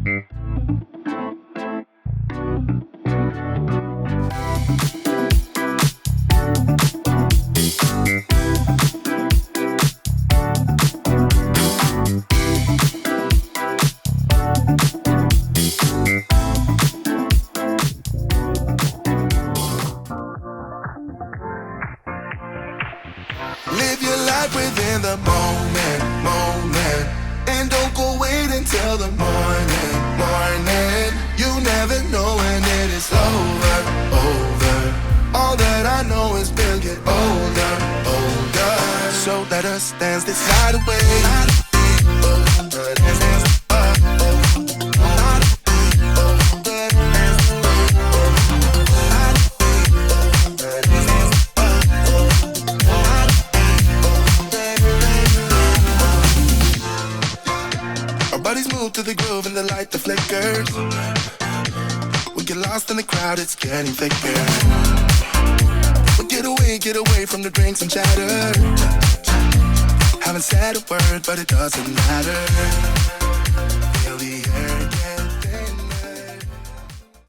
Live your life within the moment, moment. And don't go wait until the morning, morning. You never know when it is over, over. All that I know is we'll get older, older. So let us dance this night away. Bodies move to the groove and the light that flickers. We get lost in the crowd, it's getting thicker. We get away from the drinks and chatter. Haven't said a word, but it doesn't matter.